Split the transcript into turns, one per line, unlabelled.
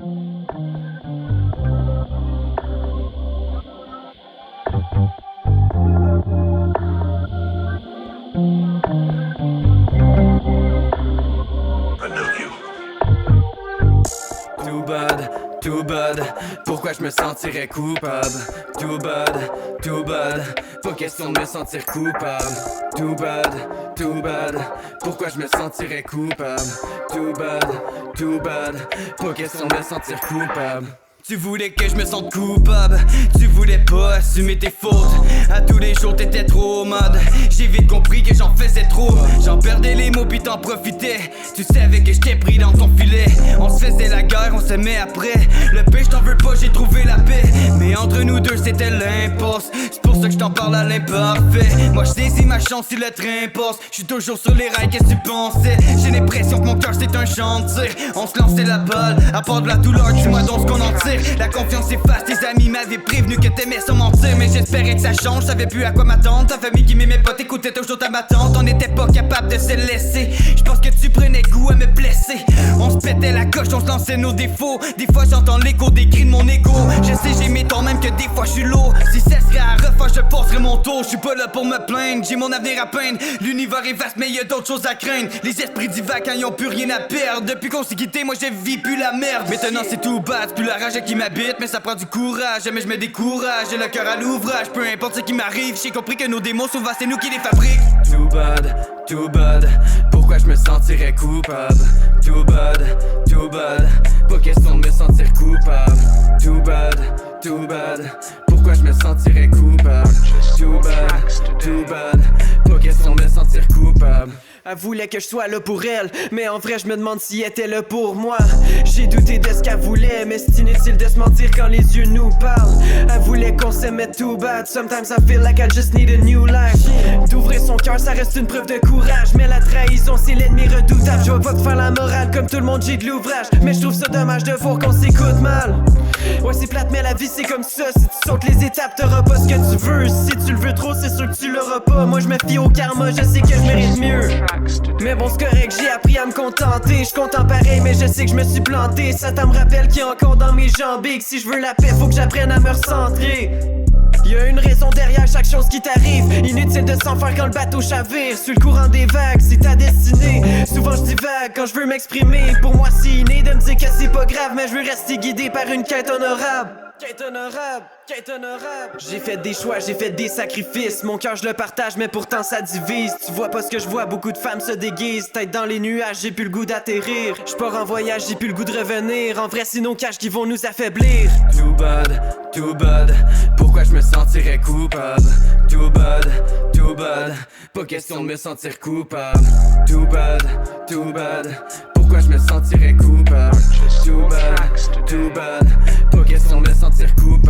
Too bad, pourquoi je me sentirais coupable? Too bad, pas question de me sentir coupable. Too bad, pourquoi je me sentirais coupable? Too bad, pas question de me sentir coupable. Tu voulais que je me sente coupable, tu voulais pas assumer tes fautes. À tous les jours t'étais trop au mode. J'ai vite compris que j'en faisais trop. J'en perdais les mots pis t'en profitais. Tu savais que j'étais pris dans ton filet. On se faisait la guerre, on s'aimait après. Le paix j't'en veux pas, j'ai trouvé la paix. Mais entre nous deux c'était l'impasse. C'est pour ça que j't'en parle à l'imparfait. Moi j'saisis ma chance si le train passe. J'suis toujours sur les rails, qu'est-ce que tu pensais? J'ai l'impression que mon cœur c'est un champ de tir. On se lançait la balle, à part de la douleur, dis-moi donc ce qu'on en tire. La confiance efface, tes amis m'avaient prévenu que t'aimais sans mentir. Mais j'espérais que ça change, savais plus à quoi m'attendre. Ta famille qui m'aimait pas t'écoutait toujours ta m'attente. On n'était pas capable de se laisser. J'pense que tu prenais goût à me blesser. On se pétait la coche, on se lançait nos défauts. Des fois j'entends l'écho des cris de mon ego. Je sais j'ai mes torts même que des fois j'suis lourd. Si ça serait à refaire je passerais mon tour. J'suis pas là pour me plaindre, j'ai mon avenir à peindre. L'univers est vaste mais y'a d'autres choses à craindre. Les esprits divers quand ils ont plus rien à perdre. Depuis qu'on s'est quitté moi je vis plus la merde. Maintenant c'est tout bad, c'est plus la rage qui m'habite, mais ça prend du courage, jamais je me décourage. J'ai le cœur à l'ouvrage, peu importe ce qui m'arrive. J'ai compris que nos démons souvent c'est nous qui les fabriquent. Too bad, pourquoi je me sentirais coupable? Too bad, pas question de me sentir coupable. Too bad, pourquoi je me sentirais coupable? Too bad, pas question de me sentir coupable.
Elle voulait que je sois là pour elle, mais en vrai je me demande si elle était là pour moi. J'ai douté de ce qu'elle voulait, mais c'est inutile de se mentir quand les yeux nous parlent. Elle voulait qu'on s'aimait too bad, sometimes I feel like I just need a new life. D'ouvrir son cœur ça reste une preuve de courage, mais la trahison c'est l'ennemi redoutable. Je vais pas te faire la morale comme tout le monde j'ai de l'ouvrage, mais je trouve ça dommage de voir qu'on s'écoute mal. Ouais c'est plate mais la vie c'est comme ça, si tu sautes les étapes t'auras pas ce que tu veux. Si tu le veux trop c'est sûr que tu l'auras pas. Moi je me fie au karma, je sais que je mérite mieux. Mais bon c'est correct, j'ai appris à me contenter. Je suis content pareil mais je sais que je me suis planté. Ça me rappelle qu'il y a encore dans mes jambes et que si je veux la paix faut que j'apprenne à me recentrer. Y'a une raison derrière chaque chose qui t'arrive. Inutile de s'en faire quand le bateau chavire. Sur le courant des vagues, c'est ta destinée. Souvent je divague quand je veux m'exprimer. Pour moi c'est inné de me dire que c'est pas grave, mais je veux rester guidé par une quête honorable. Quête honorable. J'ai fait des choix, j'ai fait des sacrifices. Mon cœur je le partage mais pourtant ça divise. Tu vois pas ce que je vois, beaucoup de femmes se déguisent. Tête dans les nuages, j'ai plus le goût d'atterrir. J'pars en voyage, j'ai plus le goût de revenir. En vrai c'est nos caches qui vont nous affaiblir.
Too bad, pourquoi je me sentirais coupable? Too bad, pas question de me sentir coupable. Too bad, pourquoi je me sentirais coupable? Too bad, pas question de me sentir coupable.